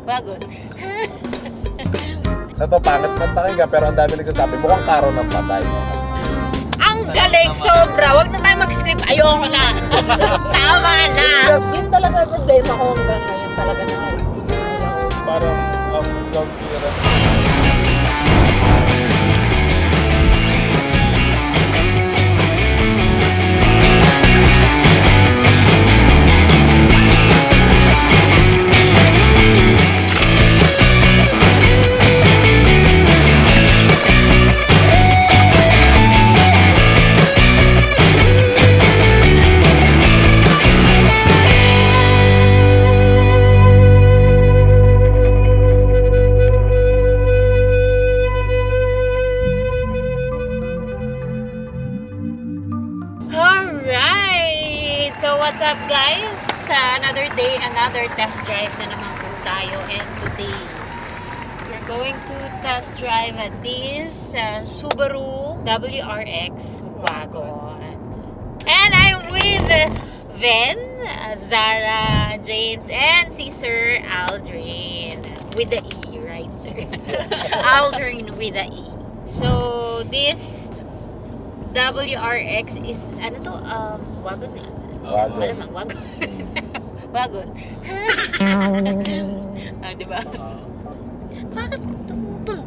Wagon. Ito, pangit man pakinggan, pero ang dami nagsasabi, mukhang karo ng patay. Ang galing sobra. Huwag na tayo mag-script. Ayoko na. Tama na. Yun talaga problema ko hanggang ngayon talaga na. Parang ground clearance. What's up guys? Another day, another test drive na naman po tayo, and today we're going to test drive this Subaru WRX wagon, and I'm with Ven, Zara, James, and si Sir Aldrin with the E, right sir? Aldrin with the E. So this WRX is ano to? Wagon na. Wagon. Wagon. Wagon. Diba? Bakit tumutunog?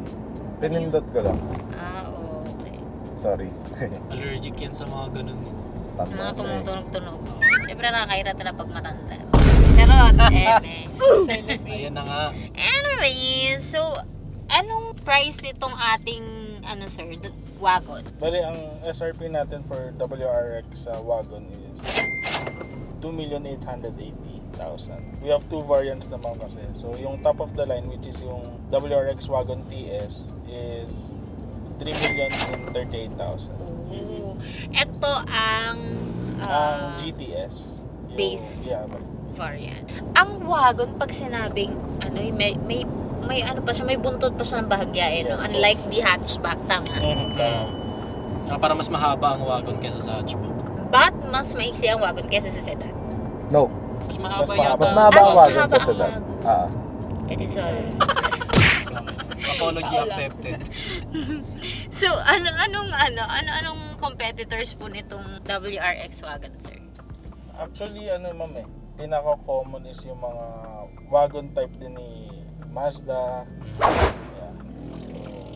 Pinindot ko lang. Okay. Sorry. Allergic yan sa mga ganun. Mga tumutunog-tunog. Siyempre nakakairata na pag matanda. Charot, Ayan na nga. Anyway, so anong price nitong ating ano sir, wagon? Bali, ang SRP natin for WRX wagon is 2,880,000. We have two variants naman kasi. So yung top of the line, which is yung WRX wagon TS, is 3,038,000. Oh. Ito ang GTS. Yung, base variant. Ang wagon, pag sinabing ano, may ano pa siya, may buntot pa siya ng bahagya, no? Unlike the hatchback, tama? Para mas mahaba ang wagon kaysa sa hatchback. But mas maiksi ang wagon kaysa sa sedan. No. Mas mahaba yata. Mas mahaba ang wagon mahaba sa sedan. ang It is all. Apology accepted. So, anong competitors po nitong WRX wagon, sir? Actually, ma'am pinaka-common is yung mga wagon type din ni Mazda.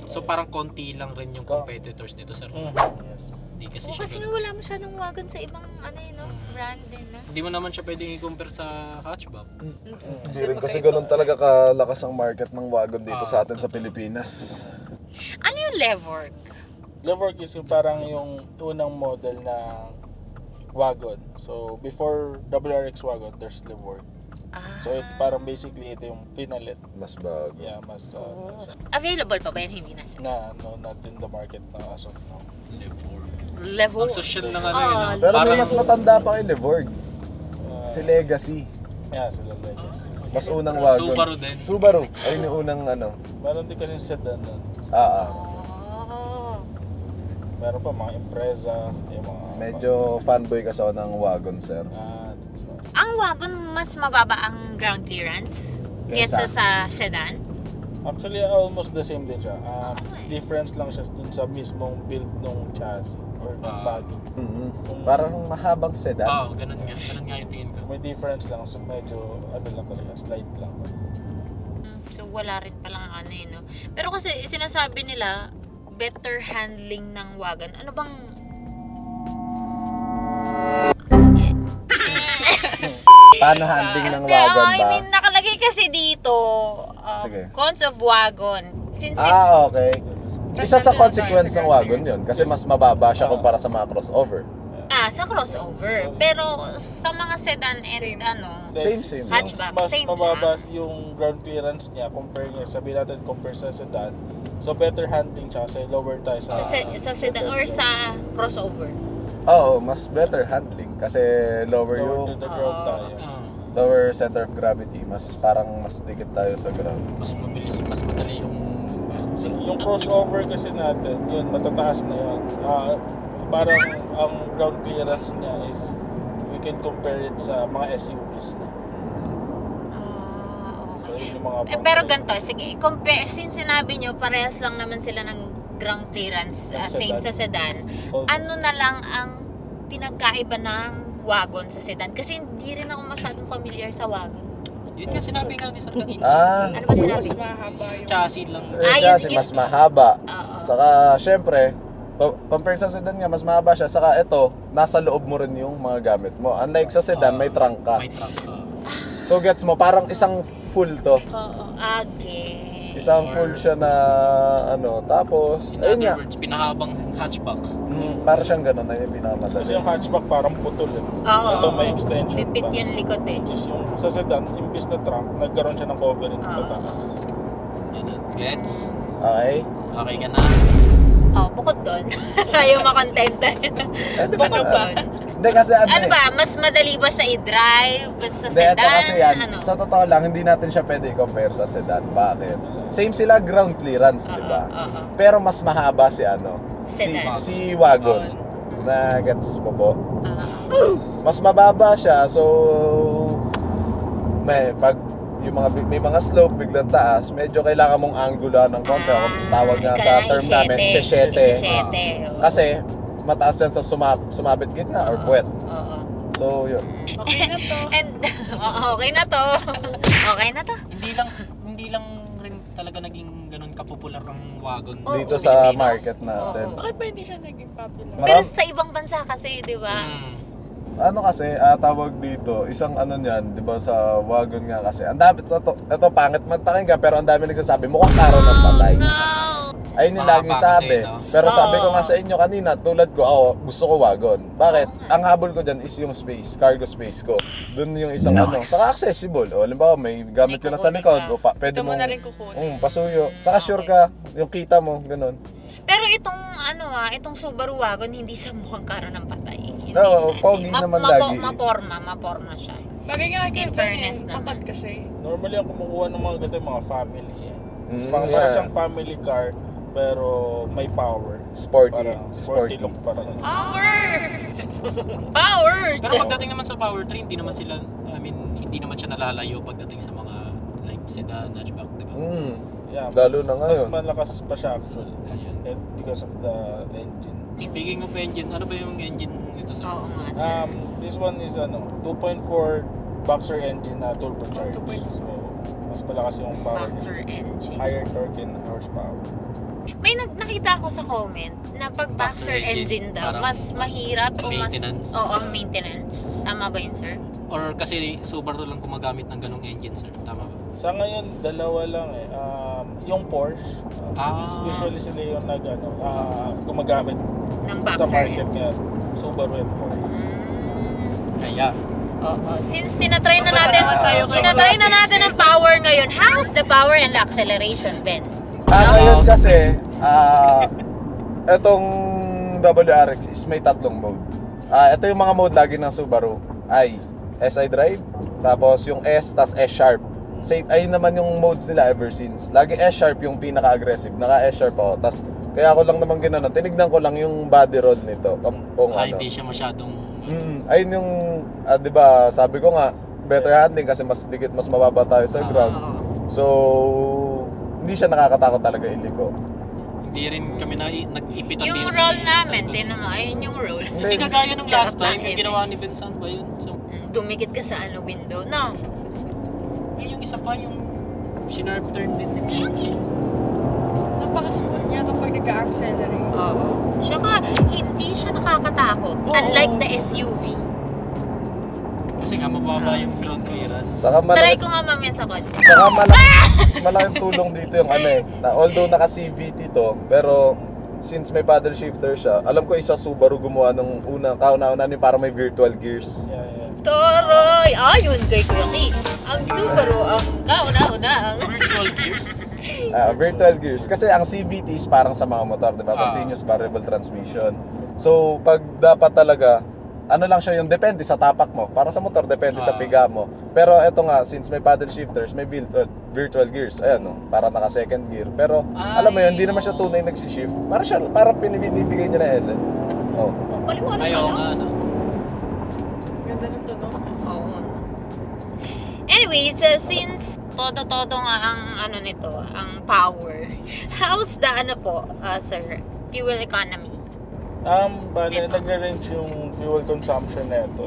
So parang konti lang rin yung competitors nito, sir. Yes. Hindi kasi siya. Kasi nga wala masyadong wagon sa ibang brand din, no? Hindi mo naman siya pwedeng i-compare sa hatchback. Hindi rin kasi ganun talaga kalakas ang market ng wagon dito sa atin sa Pilipinas. Ano yung Levorg? Levorg is yung parang yung unang model ng wagon. So before WRX wagon, there's Levorg. So parang basically ito yung pinalit. Mas bago. Yeah, mas Available pa ba yan? Hindi na, sir? not in the market na as of now. Levorg. Ang social ng ano yun. Pero may mas matanda pa kay Levorg. Si Legacy. Yeah, sila Legacy. Mas unang wagon. Subaru din. Subaru. Ayun yung unang ano. Meron din kasi sedan nun. Meron pa mga Impreza, yung mga... Medyo fanboy kasi ako ng wagon, sir. That's right. Ang wagon, mas mababa ang ground clearance kaysa sa sedan? Actually, almost the same din siya. Difference lang siya dun sa mismong build ng chassis or ng body. Parang mahabang sedan. Ganun nga yung tingin ko. May difference lang, so medyo lang talaga, slight lang. So wala rin palang no? Pero kasi sinasabi nila, better handling ng wagon. Ano bang... Paano handling ng wagon ba? I mean, nakalagay kasi dito, cons of wagon. Since okay. Isa sa consequence ng wagon yun kasi mas mababa siya kumpara sa mga crossover. Sa crossover. Pero sa mga sedan and Same. hatchback, Mas same mababa yung ground clearance niya sabihin natin compare sa sedan. So better handling siya kasi lower tayo sa sedan or sa crossover. Mas better handling kasi lower yung the ground tayo. lower center of gravity, mas dikit tayo sa ground. Mas mabilis, mas madali yung crossover kasi natin, yun, matataas na yun. Parang ang ground clearance niya is we can compare it sa mga SUVs na. So Yun yung mga Pero ganito, sige, since sinabi nyo, parehas lang naman sila ng ground clearance, same sa sedan. Ano na lang ang pinagkaiba ng wagon sa sedan? Kasi hindi rin ako masyadong familiar sa wagon. Yun nga sinabi nga ni Sir kanina. Ano ba sinabi? Mas mahaba yung... Chassis lang. Kasi mas mahaba. Oo. Saka, syempre, compared sa sedan nga, mas mahaba siya. Saka ito, nasa loob mo rin yung mga gamit mo. Unlike sa sedan, may trunk ka. May trunk ka. So gets mo, parang isang full to. Oo, okay. Isang full siya na tapos, In ayun nga. other words, pinahabang hatchback. Para siyang ganun na yung pinakamadali. Kasi yung hatchback parang putol eh. Oo. Ito may extension Pipit pa. yung likod eh. Which is yung sa sedan, imbis na trunk, nagkaroon siya ng covering Oo. pataas. Yan. Gets? Okay? Okay ka na? Oh, bukod doon. Ayaw makontenta. Di Ano ba? Hindi kasi Ano ba? Mas madali ba sa i-drive? Sa Hindi, ito sedan? kasi yan. Ano? Sa totoo lang, hindi natin siya pwede i-compare sa sedan. Bakit? Same sila ground clearance, di ba? Oo. Pero mas mahaba si Sedan. si wagon. Na gets mo po? Oo. Mas mababa siya, so may mga slope biglang taas, medyo kailangan mong angulo ng konti. Kung tawag nga sa term namin, sesete. Kasi mataas yan sa sumabit gitna or puwet. Oo. So, yun. Okay na to. And, okay na to. Okay na to. Hindi lang rin talaga naging ganun kapopular ang wagon. Oo. Dito sa Pilipinas. market natin. Oo. Bakit ba hindi siya naging popular? Pero sa ibang bansa kasi, di ba? Ano kasi, tawag dito, isang niyan, di ba, sa wagon nga kasi. Ang dami, ito pangit man pakinggan, pero ang dami nagsasabi, mukhang karo ng patay. Ayun yung lagi Mahaba sabi. kasi, no? Pero sabi ko Oo. nga sa inyo kanina, tulad ko, gusto ko wagon. Bakit? Ang habol ko dyan is yung space, cargo space ko. Doon yung isang saka accessible. O, halimbawa, may gamit ka na sa likod, o pwede Ito mo mo, na rin kukunin. pasuyo. Saka sure ka, yung kita mo, ganun. Pero itong itong Subaru wagon hindi siya mukhang karo ng patay. Hindi Oo, siya. pogi naman lagi. Maporma siya. Bagay nga kay In fairness Fairness naman. Kapag kasi. Normally ang kumukuha ng mga ganito yung mga family. Parang Yeah. siyang family car, pero may power. Sporty. Parang Sporty. sporty look parang. Power! Pero pagdating naman sa powertrain, hindi naman siya nalalayo pagdating sa mga like sedan, hatchback, di ba? Yeah, Lalo na ngayon. Mas malakas pa siya actually. Ayun. And because of the engine. Speaking of engine, ano ba yung engine nito sa? Oo nga, sir. This one is 2.4 boxer engine na turbocharged. So, mas malakas yung power. Boxer engine. Higher torque and horsepower. May nakita ako sa comment na pag boxer Boxer engine, engine daw, parang mas mahirap o mas... maintenance. Oo, ang maintenance. Tama ba yun, sir? Or kasi Subaru lang gumagamit ng ganong engine, sir. Tama ba? Sa ngayon, dalawa lang eh. Yung Porsche, usually sila yung gumagamit Ng sa boxer market engine. niya. Subaru and Porsche. Kaya, Oo. Since tinatry na natin ang power ngayon, how's the power and the acceleration, Ben? Ngayon kasi, itong WRX is may tatlong mode. Ito yung mga mode lagi ng Subaru. SI Drive, tapos yung S, tas S Sharp. Safe, ayun naman yung modes nila ever since. Lagi S Sharp yung pinaka-aggressive. Naka S Sharp ako. Tas, kaya ako lang naman ginanon. Tinignan ko lang yung body roll nito. Kung hindi siya masyadong... ayun yung, di ba, sabi ko nga, better handling kasi mas dikit, mas mababa tayo sa ground. So, hindi siya nakakatakot talaga iliko. Hindi rin kami nag-ipitan Yung din roll namin, tinan mo, ayun yung roll. Hindi kagaya nung last Sarap time, na yung ginawa ni Vincent ba yun? So, Tumikit ka sa window. No. yung isa pa, yung sharp turn din ni Napaka-smooth niya kapag nag-accelerate. Oo. Saka, hindi siya nakakatakot. Oo. Unlike the SUV. Kasi nga mababa yung ground clearance. Saka Try ko nga mamaya sa kotse. Saka malaking tulong dito yung na although naka CVT to, pero since may paddle shifter siya, alam ko isa Subaru gumawa ng kauna-una ni para may virtual gears. Yeah. Toroy! Ayun kay Kuya Ki. Ang Subaru, ang kauna-una. Virtual gears. Virtual gears. Kasi ang CVT is parang sa mga motor, di ba? Continuous variable transmission. So, pag dapat talaga, lang siya yung depende sa tapak mo. Para sa motor, depende sa piga mo. Pero eto nga, since may paddle shifters, may virtual gears. Ayan, no? Para naka second gear. Pero, alam mo yun, hindi naman siya tunay nagsishift. Para pinibigay niya na SL. Oh. Paliwanag Ayaw ka, nga, no? no? Ganda ng tunog. Oo. Anyways, since todo nga ang ano nito, ang power. How's the ano po, sir, fuel economy? Bale, Ito. nagre-range yung fuel consumption nito.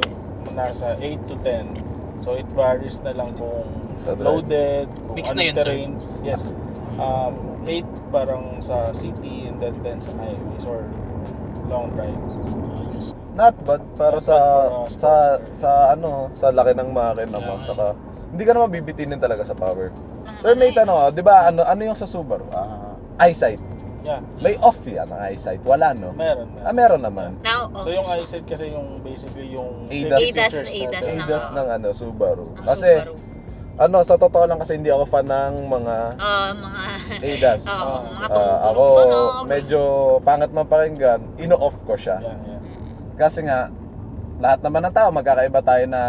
Nasa 8 to 10. So it varies na lang kung Sa drive. loaded, kung Mix anong na yun, sir? terrains. Yes. 8 parang sa city and then 10 sa highways or long drives. Not bad para Not sa bad for a sports car. sa laki ng makina mo. Yeah. Saka hindi ka naman bibitinin talaga sa power. Sir, may tanong ako, 'di ba ano yung sa Subaru? Eyesight. Yeah, May off yan ang eyesight. Wala no? meron. Meron naman. Now, So yung eyesight kasi yung basically yung ADAS. safety ADAS features ADAS natin. na. ADAS ng Subaru. ang Kasi Subaru. sa totoo lang kasi hindi ako fan ng mga Mga ADAS. mga Ako tumutunog-tunog. medyo pangit man pakinggan, ino-off ko siya. Yeah, yeah. Kasi nga lahat naman ng tao magkakaiba tayo na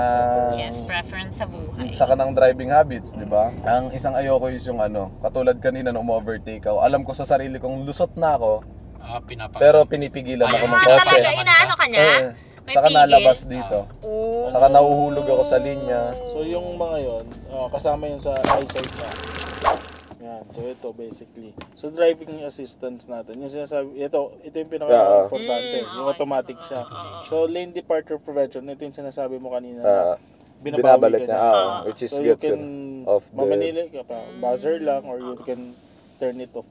Yes, preference sa buhay. sa kanang driving habits, di ba? Ang isang ayoko is yung katulad kanina nung overtake ako. Alam ko sa sarili kong lusot na ako, pero pinipigilan ako ng kotse. Talaga, inaano ka niya? May Saka pigil? nalabas dito. Oh. Saka nahuhulog ako sa linya. So yung mga yon, kasama yun sa eyesight na. Yan. So ito basically. So driving assistance natin. Yung sinasabi, ito yung pinaka-importante. Yung automatic siya. So lane departure prevention, ito yung sinasabi mo kanina. Binabalik niya, which is So you gets can off the... mamanili ka pa, buzzer lang or you can turn it off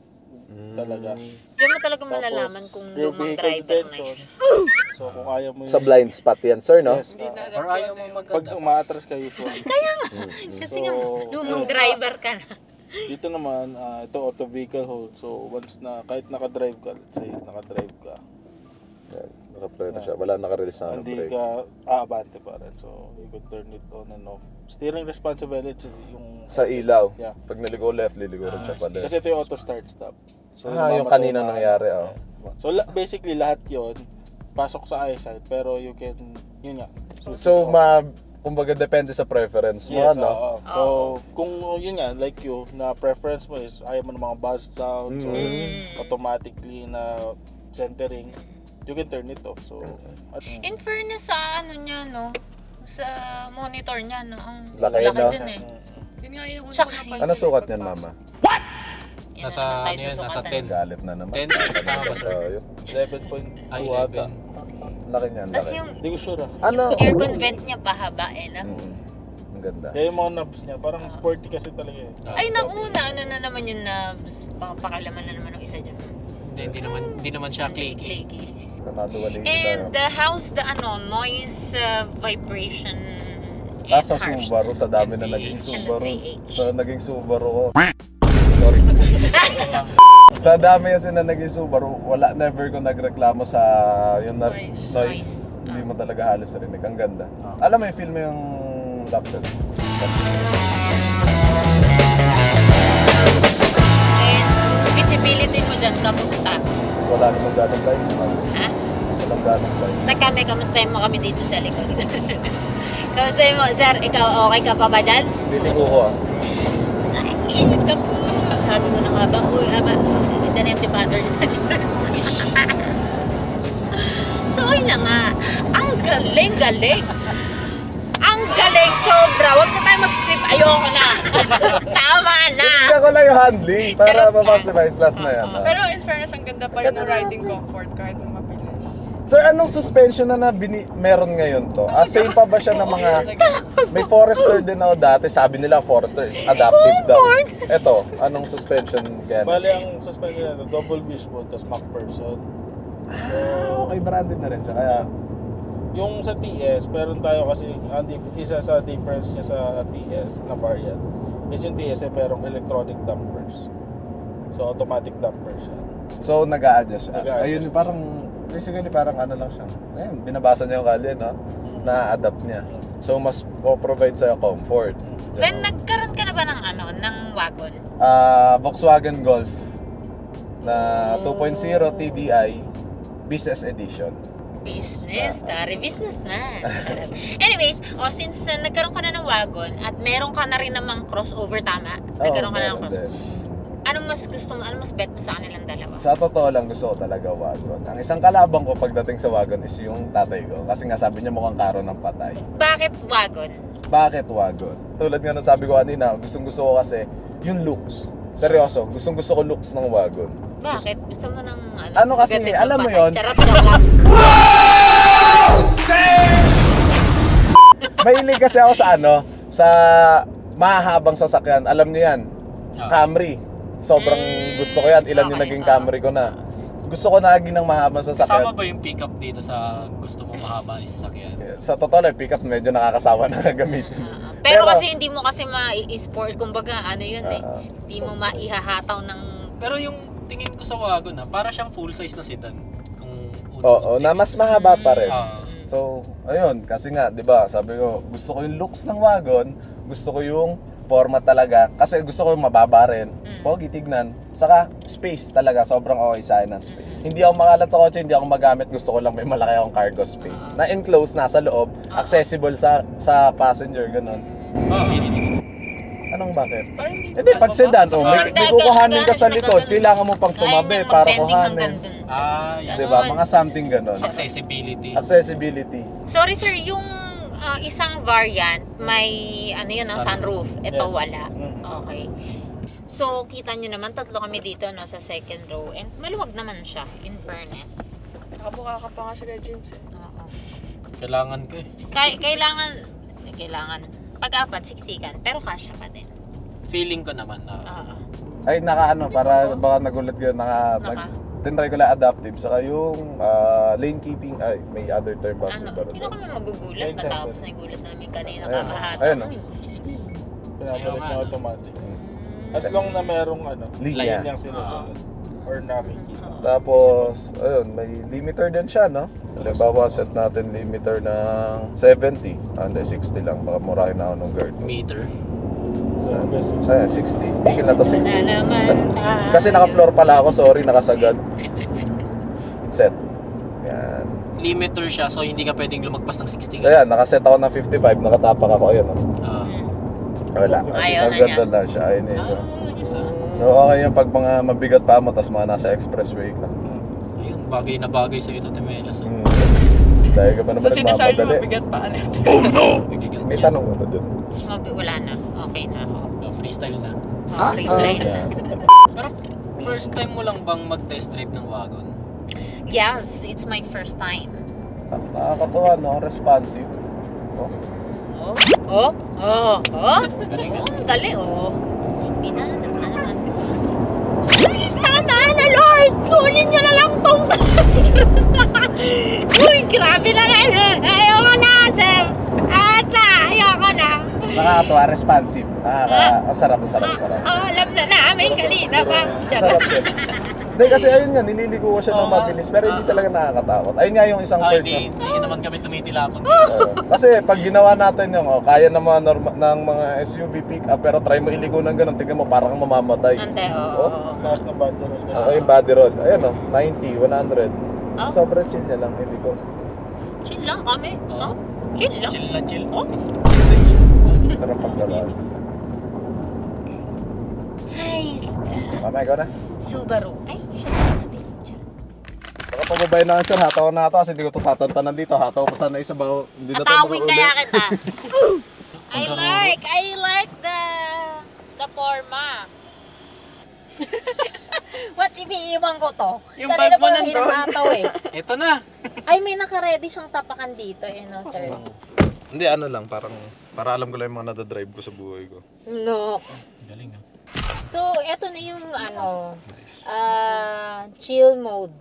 talaga. Diyan mo talaga malalaman Tapos, kung rear lumang vehicle driver na detention. yun. So kung ayaw mo Sa blind spot yan, sir, no? Yes, Or ayaw mo pag umaatras ka usually. Kasi nga, So, lumang driver ka na. Dito naman, ito auto vehicle hold. So once na, kahit nakadrive ka, let's say nakadrive ka, Yan, nakapreno siya. Wala nakarelease na hindi brake. ka aabante pa rin. So you could turn it on and off. Steering responsibility yung Sa ilaw. Yeah. Pag naligo left, liligo rin siya pa left. Kasi ito yung auto start stop. So Yung mamatay kanina na- nangyari, So basically lahat 'yon pasok sa eyesight pero you can yun nga. So, kumbaga depende sa preference mo, Yes, no? oo. So, kung yun nga, like you, na preference mo is ayaw mo ng mga buzz sounds or automatically na centering, you can turn it off. So, In fairness sa ano niya, no? Sa monitor niya, no? Ang Laki, laki no? din eh. Yun nga yung Tsaka, Ano sukat niyan, mama? Yan Nasa, naman tayo ano yun, nasa susukatan. 10. Galit na naman. 10, tama ba, sir? 11.2 Ay, ata. 11. Laki niyan, Tapos laki. yung Hindi ko sure Ano? aircon vent niya pahaba eh, no? Ang ganda. Kaya yung mga knobs niya, parang sporty kasi talaga eh. Ay, nauna, ano na naman yung nabs? Pakalaman na naman ng isa dyan. Hindi naman siya clicky. Natuwali And how's the noise vibration Sa Subaru, sa dami na naging Subaru. VH. Sa naging Subaru ko. Sorry. Sa dami kasi na naging Subaru, never ko nagreklamo sa yung Noise. noise. Hindi mo talaga halos narinig. Ang ganda. Alam mo yung film yung laptop. And visibility mo dyan, kamusta? Wala namang ganong guys. Ha? Walang ganong guys. Kamustahin mo kami dito sa likod. Kamustahin mo, sir, ikaw okay ka pa ba dyan? Diligo ko Init ka po. Sabi ko na nga ba, uy, hindi na yung tipater sa dyan. So, ayun na nga. Ang galing. Ang galing, sobra. Huwag na tayo mag-script. Ayoko na. Tama na. Tignan ko lang yung handling para Charot lang. ma-maximize last na yan. Pero in fairness, ang ganda pa rin ng riding comfort kahit na mabilis. Sir, anong suspension na meron ngayon to? Same pa ba siya ng mga... May Forester din ako dati. Sabi nila Forester is adaptive daw. Eto, anong suspension kaya? Bali, ang suspension nito, double wishbone, tapos MacPherson. Okay, branded na rin siya. Kaya, Yung sa TS, meron tayo kasi, isa sa difference niya sa TS na variant, is yung TS ay merong electronic dampers. So, automatic dampers siya. so nag-a-adjust siya. Nag-a-adjust. Ayun, parang... Basically, parang ano lang siya. Ayun, binabasa niya yung kalye, no? Na-adapt niya. So, mas provide sa'yo comfort. Then, nagkaroon ka na ba ng wagon? Volkswagen Golf na 2.0 TDI Business Edition. Business, tari businessman. Charot. Anyways, since nagkaroon ka na ng wagon at meron ka na rin namang crossover, tama? Nagkaroon ka na ng meron crossover. din. Ano mas gusto mo? Ano mas bet mo sa kanilang dalawa? Sa totoo lang, gusto ko talaga wagon. Ang isang kalabang ko pagdating sa wagon is yung tatay ko. Kasi nga sabi niya mukhang karo ng patay. Bakit wagon? Bakit wagon? Tulad nga ng sabi ko kanina, gusto ko kasi yung looks. Seryoso, gusto ko looks ng wagon. Bakit? Gusto mo ng Ano kasi, gatid alam mo bahay? yun? Charot lang. Mahilig kasi ako sa sa mahahabang sasakyan. Alam niyo yan, Camry. Sobrang gusto ko yan. Ilan yung okay, naging Camry ko na. Gusto ko na ng mahabang Kasama sasakyan. ba yung pickup dito sa gusto mo mahaba yung sasakyan? Sa totoo lang, pickup medyo nakakasawa na gamitin. Pero kasi hindi mo kasi ma-sport. Kumbaga, ano yun hindi mo maihahataw ng... Pero yung tingin ko sa wagon para siyang full size na sedan. Oo, na mas mahaba pa rin. Ah. So, ayun, kasi nga, 'di ba? Sabi ko, gusto ko yung looks ng wagon, gusto ko yung forma talaga kasi gusto ko yung mababa rin. Pogi tignan. Saka space talaga, sobrang okay sa akin ng space. Hindi ako makalat sa kotse, hindi ako magamit, gusto ko lang may malaki akong cargo space. Na enclosed nasa loob, accessible sa passenger ganun. Anong bakit? Hindi, pag sedan, may kukuhanin ka sa likod, kailangan mo pang tumabi para kuhanin. Yan. 'Di ba? Mga something ganun. Accessibility. Accessibility. Sorry sir, yung isang variant, may ano yun, sunroof. Ito Yes. wala. Okay. So, kita nyo naman, tatlo kami dito no, sa second row. And maluwag naman siya, in fairness. Nakabuka ka pa nga siya kay James eh. Oo. Kailangan ko eh. Kailangan. Pag-apat, siksikan. Pero kasya pa din. Feeling ko naman na Oo. Ay, para baka nagulat ka, tinry ko lang adaptive. Saka yung lane keeping, ay, may other term ba? Ano, Subaru hindi doon. na kami magugulat. Lane Natapos sensor. na yung gulat namin kanina Ayun. kakahata. Ayun, mo oh. eh. Pinabalik na Ayun, automatic. As long na merong Linya. line yung sinusunod. Or nakikita. Tapos, ayun, may limiter din siya, no? Halimbawa, set natin limiter ng 70. Hindi, 60 lang. Baka murahin na ako ng guard ko. meter. So, best 60. Tigil na to 60. Na naman tayo. Kasi naka-floor pala ako, sorry, nakasagad. Set. Yan. Limiter siya, so hindi ka pwedeng lumagpas ng 60. Ayan, nakaset ako ng 55, nakatapak ako, ayun, no? Ah. Wala. Ayaw na Ang ganda niya. na siya, ayun eh. siya. Yes, So, okay yung pag mga mabigat pa mo, tapos mga nasa expressway ka. Ayun, bagay na bagay sa'yo ito, Temelas. Dahil ka ba naman So sinasabi mo nagmamadali? mabigat pa ulit. May tanong mo ba dun? Wala na. Okay na ako. Freestyle na. Freestyle na. Pero first time mo lang bang mag-test drive ng wagon? Yes, it's my first time. Nakakatawa, no? Responsive. Oh. Galing Oh, ang galing, oh. Pinanap na naman. Tama na, Lord! Kunin nyo na lang tong... Uy, grabe na nga. Ayoko na, sir. Ayoko na. Nakakatawa, responsive. Sarap. Oh, alam na namin kanina pa. Sarap siya. Hindi, kasi ayun nga, nililigo ko siya ng mabilis, pero hindi talaga nakakatakot. Ayun nga yung isang perk. Hindi naman kami tumitilapon. Kasi pag ginawa natin yung, kaya ng mga, ng mga SUV pick-up, pero try mo iligo ng ganun, tingnan mo, parang kang mamamatay. Ante, oo. Taas ng body roll kasi. Yung body roll. Ayun o, 90, 100. Oh. Sobrang chill niya lang, hindi ko. Chill lang kami. Oo. Oh, chill lang. Chill na chill. Oh. Sarap paglalaro. Ay, Mamaya ikaw na. Subaru. Ay, Baka pababay na sir, hataw na ito kasi hindi ko ito tatantanan dito. Hataw ko sana isa ba? Hindi na ito Atawin makaulit. kaya kita. I like the forma. What if iiwan ko to? Yung Kanina bag mo pa nandun. hinahataw eh. Ito na. Ay, may naka-ready siyang tapakan dito, no, sir. Hindi, ano lang, para alam ko lang yung mga nadadrive ko sa buhay ko. No. Galing ah. So, eto na yung chill mode.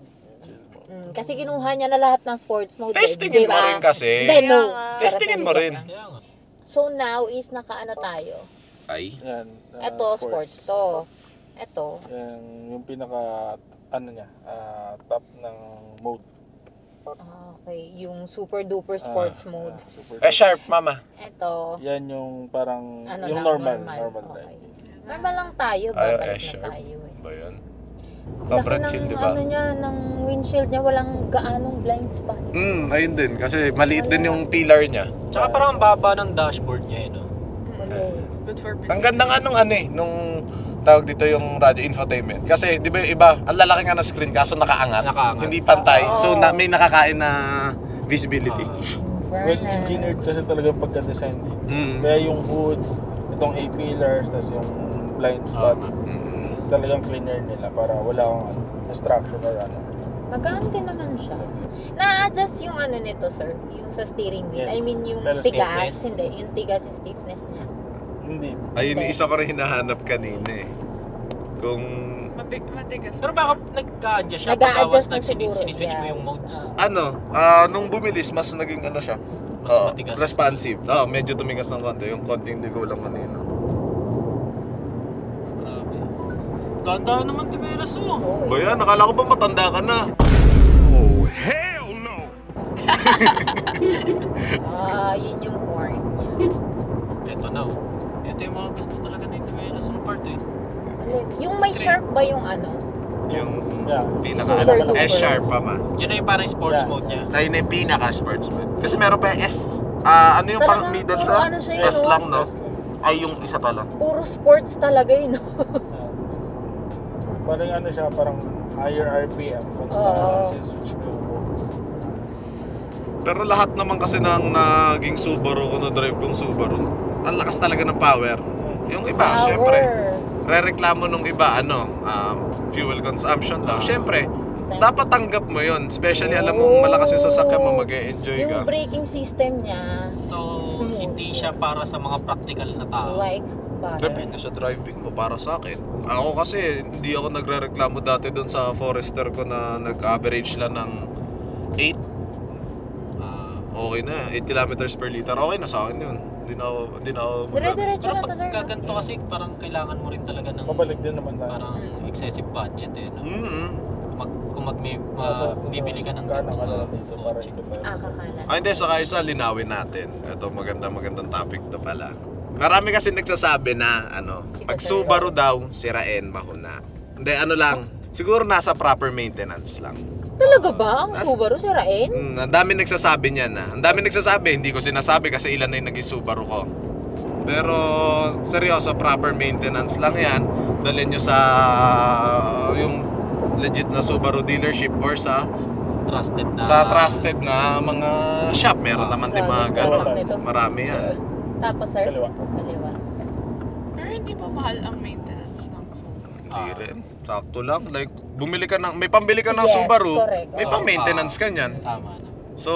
Kasi kinuha niya na lahat ng sports mode. Testingin mo rin kasi. Hindi, no. Testingin mo rin. Kaya nga. So now is nakaano tayo. Ay. Yan. Eto, sports to. Eto. Yan, yung pinaka, top ng mode. Okay, yung super duper sports mode. Super Sharp, mama. Eto. Yan yung parang, Ano yung lang, normal Okay. driving. Normal lang tayo, Ay, babalik na sharp. tayo eh. Ba yun? Laki Sobrang chill, ng di ba? ano niya, ng windshield niya, walang gaanong blind spot. Ayun din. Kasi maliit din yung pillar niya. Tsaka parang ang baba ng dashboard niya eh, no? Wala. Good for business. Ang ganda nga nung tawag dito yung radio infotainment. Kasi di ba yung iba, ang lalaki nga ng screen kaso nakaangat. Hindi pantay. So may nakakain na visibility. Well engineered kasi talaga yung pagka-design dito. Kaya yung hood, itong A-pillars, tas yung blind spot, talagang cleaner nila para wala akong distraction or ano. Magaan din naman siya. Na-adjust yung ano nito, sir? Yung sa steering wheel. Yes. I mean, yung Pero tigas. stiffness? Hindi, yung tigas yung stiffness niya. Hindi. Ayun, isa ko rin hinahanap kanina eh. Kung Matigas. Pero baka nagka-adjust siya Nag-a-adjust pagkawas na siguro. siniswitch mo yung yes. modes. nung bumilis, mas naging ano siya. Mas matigas. Responsive. Medyo tumigas ng konti. Yung konting ligaw lang kanina. Grabe. Ganda naman Timeras oh. Oo, Ba yan? Nakala ko ba matanda ka na? yun yung horn niya. Ito na oh. Ito yung mga gusto talaga ni Timeras ng part eh. Yung may sharp ba yung ano? Yung Yeah. pinaka Super S-sharp duper. pa ma. Yun na yung parang sports Yeah. mode niya. Ayun na yung pinaka sports mode. Kasi meron pa yung S. Ano yung pang Talagang middle puro sa? ano siya S yun, lang no? Yes, lang. Ay yung isa pala. Puro sports talaga yun, no? Yeah. Parang ano siya, parang higher RPM. Once Oo. na switch mo yung focus. Pero lahat naman kasi ng naging Subaru, kung na-drive kong Subaru, ang lakas talaga ng power. Yung iba, Power. syempre, rereklamo nung iba, fuel consumption daw. Syempre, dapat tanggap mo yun. Especially, alam mo, malakas yung sasakyan mo, mag-e-enjoy ka. Yung braking system niya, So, smooth. hindi siya para sa mga practical na tao. like, parang, Depende sa driving mo para sa akin. Ako kasi, hindi ako nagre-reklamo dati doon sa Forester ko na nag-average lang ng 8. Okay na, 8 kilometers per liter. Okay na sa akin yun. Hindi na ako dire-diretso Pero lang to, sir. pagka ganito kasi parang kailangan mo rin talaga ng Pabalik din naman tayo. parang excessive budget eh. No? Kung bibili ka ng Kano ka na ganitong dito para kotse. ikot tayo. Kakanan. Hindi, saka isa, linawin natin. Ito, magandang topic to pala. Marami kasi nagsasabi na, pag Subaru daw, sirain, mahuna. Hindi, siguro nasa proper maintenance lang. Talaga ba? Ang Subaru sirain? Ang dami nagsasabi niyan na. Ang dami nagsasabi, hindi ko sinasabi kasi ilan na yung naging Subaru ko. Pero, seryoso, proper maintenance lang yan. Dalhin nyo sa yung legit na Subaru dealership or sa trusted na mga shop. Meron naman din mga gano'n. Marami yan. Tapos, sir? Kaliwa. Kaliwa. Pero hindi pa mahal ang maintenance ng Subaru. Hindi rin. Sakto lang. Like, may pambili ka ng Yes, Subaru, correct. may pang-maintenance ka niyan. Tama na. So,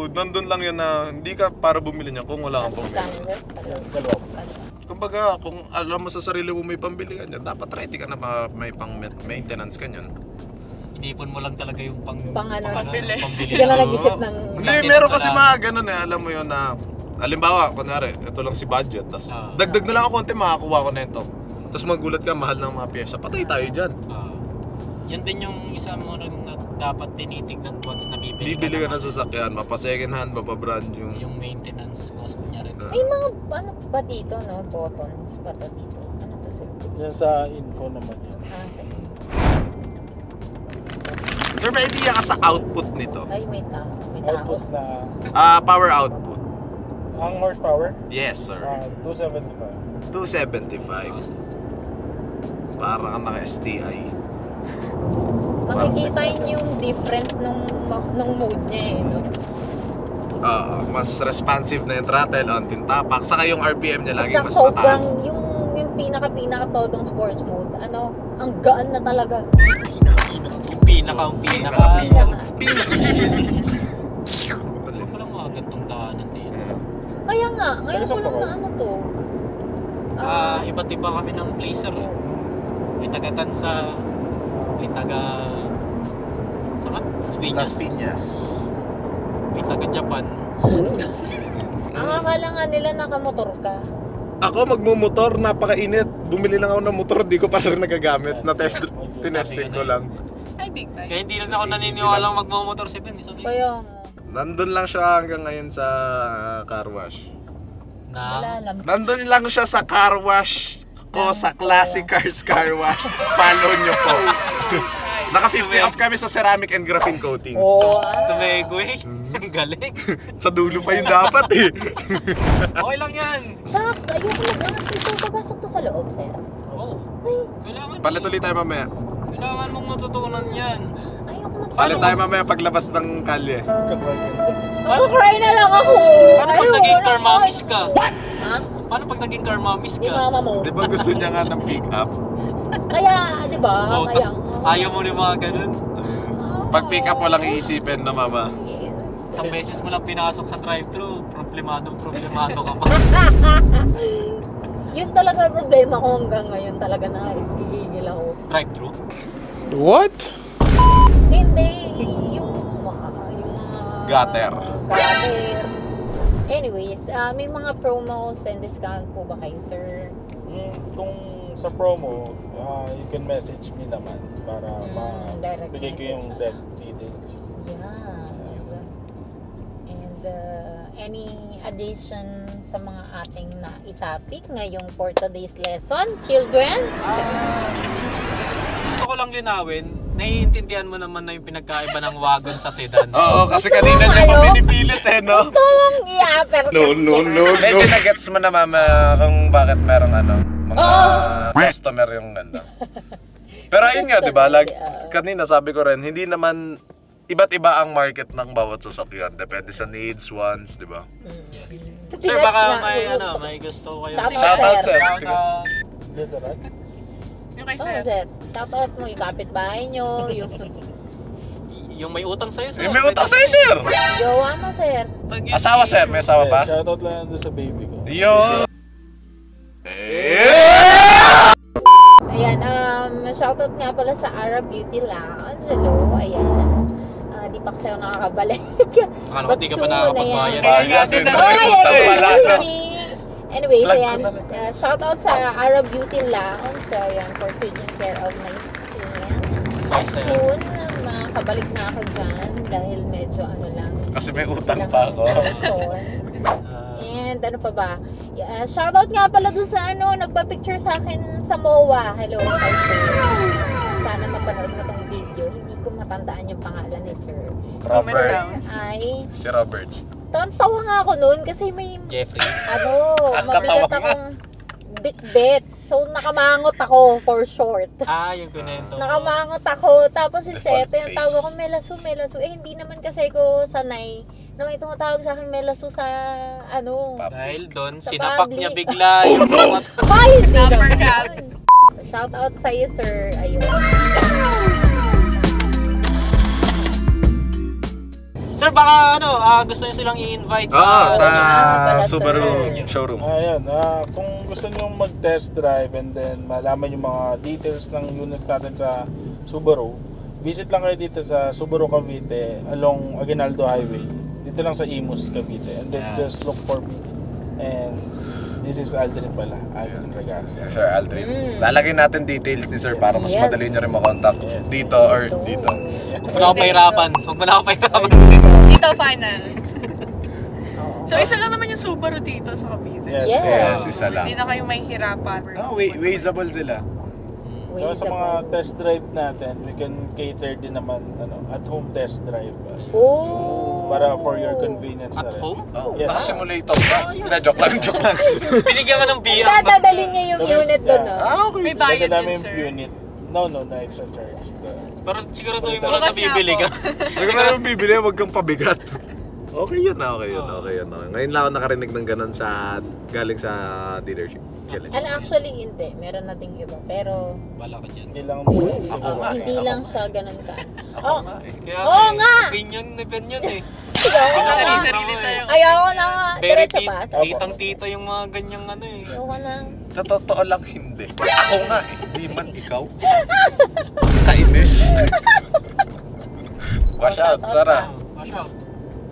nandun lang yun na hindi ka para bumili niya kung wala kang pambili. Standard. Kaliwa. Kaliwa. Kaliwa. Kumbaga, kung alam mo sa sarili mo may pambili ka niyan, dapat ready ka na may pang-maintenance ka niyan. Inipon mo lang talaga yung Pambili. pambili. Hindi ka na nag-isip ng... Hindi, meron kasi mga ganun alam mo yun na, halimbawa, kunwari, ito lang si budget, tapos dagdag na lang ako konti, makakuha ko na ito. Tapos magulat ka, mahal ng mga pyesa, patay tayo dyan. Yan din yung isa mo rin na dapat tinitignan once na Bibili ka ng sasakyan, mapa second hand, mapa brand new. yung maintenance cost niya rin. May mga, ano ba dito, no? Buttons ba to dito? Ano to, sir? Yan sa info naman yan. Sige. Sir, may idea ka sa output nito? Ay, may tao. May tao. Output na, Power output. ang horsepower, Yes, sir. 275. 275. Para kang naka-STI. Makikita niyo yung difference nung mode niya eh, no? Mas responsive na yung throttle, on tapak. Saka yung RPM niya lagi At mas saka mataas. sobrang yung pinaka todong sports mode, ang gaan na talaga. Pinaka. Balik. Walang mga gantong daanan dito. Kaya nga, ngayon ko lang na ano to. Iba't iba kami ng placer. May taga Tansa, may taga Las Piñas. may taga Japan. Ang akala nga nila nakamotor ka. Ako magmumotor, napakainit. Bumili lang ako ng motor, di ko pa rin nagagamit. Tinesting ko lang. Ay, big time. Kaya hindi rin ako naniniwalang magmamotor si Ben. Kaya Nandun lang siya hanggang ngayon sa car wash. alam. Nandun lang siya sa car wash ko sa Classic Cars Car Wash. Follow nyo po. Naka 50 off kami sa ceramic and graphene coating. Sa Megway. Ang galing. Sa dulo pa yun dapat eh. Okay lang yan. Shucks, ayoko na ganun dito. Papasok to sa loob, sir. Oo. Kailangan Palit ulit tayo mamaya. Kailangan mong matutunan yan. Ayoko Palit tayo mamaya paglabas ng kalye. Mag-cry na lang ako. Paano pag Ayoko naging na. car mommies ka? Ha? Paano pag naging car mommies Di ka? mama mo. Di ba gusto niya nga ng pick up? Kaya, di ba? Oh, Kaya, tas ayaw mo ng mga ganun. Pag pick up mo lang iisipin na mama. Yes. Isang beses mo lang pinasok sa drive-thru, problemado ka pa. Yun talaga ang problema ko hanggang ngayon talaga na gigigil ako. Drive-thru? What? Hindi, yung Gutter. gutter. Anyways, may mga promos and discount po ba kayo, sir? Kung sa promo, you can message me naman para direct bigay ko yung message. details. Yes. And any addition sa mga ating na-topic ngayong for today's lesson, children? Gusto ko lang linawin, naiintindihan mo naman na yung pinagkaiba ng wagon sa sedan. Oo, kasi kanina niya pa pinipilit eh, no? Gusto mong i-upper Medyo na-gets mo na mama kung bakit merong mga customer yung ganda. Pero ayun nga, di ba? Kanina sabi ko rin, hindi naman iba't iba ang market ng bawat sasakyan. Depende sa needs, wants, di ba? Sir, baka may gusto kayo. Shoutout, sir. Shoutout. Literal? Yung kay Oh, Sir. sir. Shout out mo yung kapitbahay nyo, yung Yung may utang sa'yo, sir. Eh, may utang sa'yo, sir! jowa mo, sir. Pag yung- Asawa, sir? May asawa ba? Shoutout lang doon sa baby ko. Yo! Ayan, shoutout nga pala sa Arab Beauty Lounge. Hello, ayan. Di pa kasi ako nakakabalik. Akala ko di ka pa nakakapagbayad. Bayad din. Oh, May utang pala, no? excuse me. Anyways, Plug ko ayan, na lang. shoutout sa Arab Beauty Lounge. Ayan, for taking care of my skin. Myself. Soon, makakabalik na ako dyan dahil medyo lang. Kasi may utang pa ako. And ano pa ba? Shoutout nga pala doon sa nagpa-picture sa akin sa MOA. Hello, hi sir. Sana mapanood mo tong video. Hindi ko matandaan yung pangalan ni sir. Robert. Ay, Si Robert. tawa nga ako noon kasi may Jeffrey. Ang mabigat katawa nga. akong bit-bit. So nakamangot ako for short. Yung kunento mo. Nakamangot ako. Tapos si Default Sete, yung face. tawag ko Melasu. Eh, hindi naman kasi ko sanay. Nung itong tawag sa akin Melasu sa Dahil doon, Sa sinapak public. niya bigla yung bawat... Ay, hindi Number naman. Shout out sa iyo, sir. Ayun. Sir, baka gusto niyo silang i-invite Sa pala, sir. Subaru showroom. Ayan, kung gusto nyo mag-test drive and then malaman yung mga details ng unit natin sa Subaru, visit lang kayo dito sa Subaru Cavite along Aguinaldo Highway. Dito lang sa Imus, Cavite. And then just look for me. And this is Aldrin pala, Aldrin Ragasa. Sir Aldrin. Lalagyan natin details ni sir para mas Yes. madali nyo rin makontakt Yes. dito or dito. Huwag mo na ako pahirapan. Huwag mo na ako pahirapan. Dito final. Oo. So isa lang naman yung Subaru dito sa Cavite. Yes. Yes. Yes, isa Hindi lang. na kayo may hirapan. Wazeable sila. Saka sa mga test drive natin, we can cater din naman at home test drive. Oh. Para for your convenience na At rin. home? Oh, Yes. naka-simulator ka. Joke lang. Binigyan ka ng BR. Dadalhin niya yung unit doon, no? Okay. May bayad Dala namin din, sir. unit. No, extra charge. Pero siguraduhin mo lang Bukas nga nabibili po. ka. Huwag ka na naman bibili, huwag kang pabigat. Okay yun. Ngayon lang ako nakarinig ng ganun galing sa dealership. Galing. Actually, hindi. Meron nating iba. Pero, Bala ka dyan. Hindi lang hindi lang siya ganun ka. Ako nga eh. Kaya Oo nga! Opinion eh. Ayoko na nga. Sarili tayo. Ayoko na nga. Very Diretso pa. kitang-tita yung mga ganyang Ayoko na. Sa totoo lang hindi. Ako nga eh. Hindi man ikaw. Kainis. Watch out, Sarah. Watch out.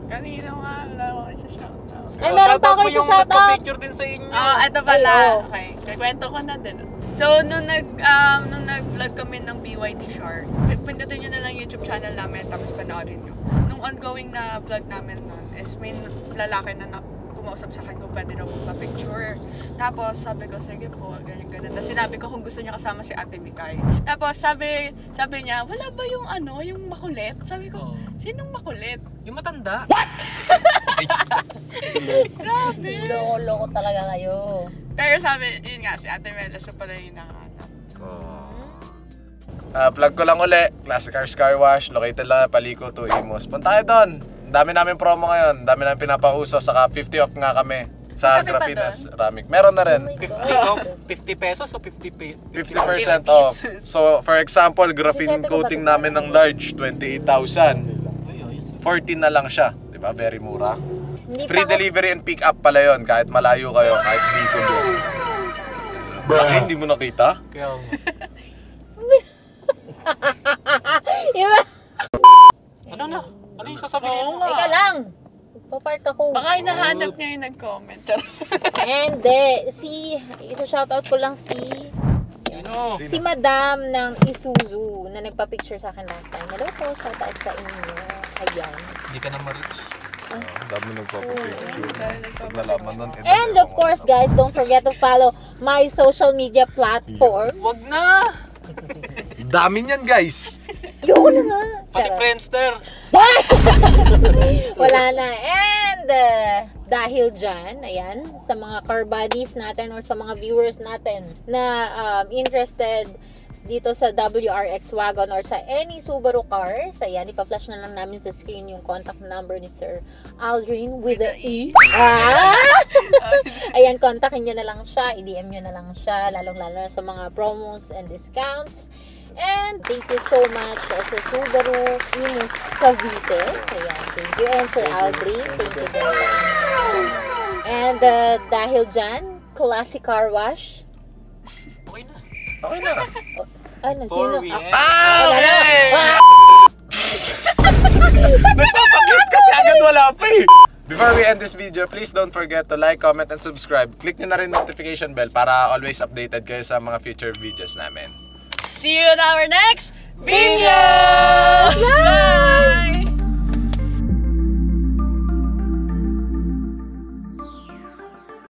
Kanina nga, wala ko kayo sa shoutout. Ay, meron pa ako Shoutout mo sa yung shoutout. nagpa-picture din sa inyo. Ito pala. Hello. Okay, kwento ko na din. So, nung nag-vlog kami ng BYD Shark, pindutin nyo na lang YouTube channel namin, tapos panoorin nyo. Nung ongoing na vlog namin nun, is may lalaki na kumausap sa akin kung pwede na magpa-picture. Tapos sabi ko, sige po, ganyan. Tapos sinabi ko kung gusto niya kasama si Ate Mikay. Tapos sabi niya, wala ba yung yung makulit? Sabi ko, sinong makulit? Yung matanda. Grabe! Loko-loko talaga kayo. Pero sabi, yun nga, si Ate Mela, siya pala yung hinahanap. Plug ko lang uli, Classic Cars Car Wash, located lang Paliko to Imus. Punta kayo doon. Dami namin promo ngayon, dami namin pinapauso, saka 50 off nga kami sa Kami pa Grafines Ramic. Meron na rin. 50 pesos o 50% off. So, for example, graphene coating namin ng large, 28,000. 14 na lang siya. Diba? Very mura. Free delivery and pick up pala yun. Kahit malayo kayo, kahit di ko doon. Bakit hindi mo nakita? Kaya Iba. ano na? Ano yung sasabihin mo? Teka lang. Papart ako. Baka hinahanap niya yung nag-comment. Hindi. Isa-shoutout ko lang si Madam ng Isuzu na nagpa-picture sa akin last time. Hello po, shoutout sa inyo. Ayan. Hindi ka na ma-reach. Dami nagpapapicture. Pag nalaman nun, And of course guys, don't forget to follow my social media platform. Wag na! dami niyan, guys! Yun na nga. Pati Friendster. Wala na. And dahil dyan, ayan, sa mga car buddies natin or sa mga viewers natin na interested dito sa WRX Wagon or sa any Subaru cars, ayan, ipa-flash na lang namin sa screen yung contact number ni Sir Aldrin with the E. Ayan, kontakin nyo na lang siya, i-DM nyo na lang siya, lalong-lalo na sa mga promos and discounts. And thank you so much sa Subaru Imus Cavite. Ayan, thank you. And Sir Aldrin, thank you very much. And dahil dyan, Classic Car Wash. Okay na. Okay na. Ano, sino? we end. Okay! Nagpapakit kasi agad wala pa eh. Before we end this video, please don't forget to like, comment, and subscribe. Click nyo na rin notification bell para always updated kayo sa mga future videos namin. See you in our next videos! Bye!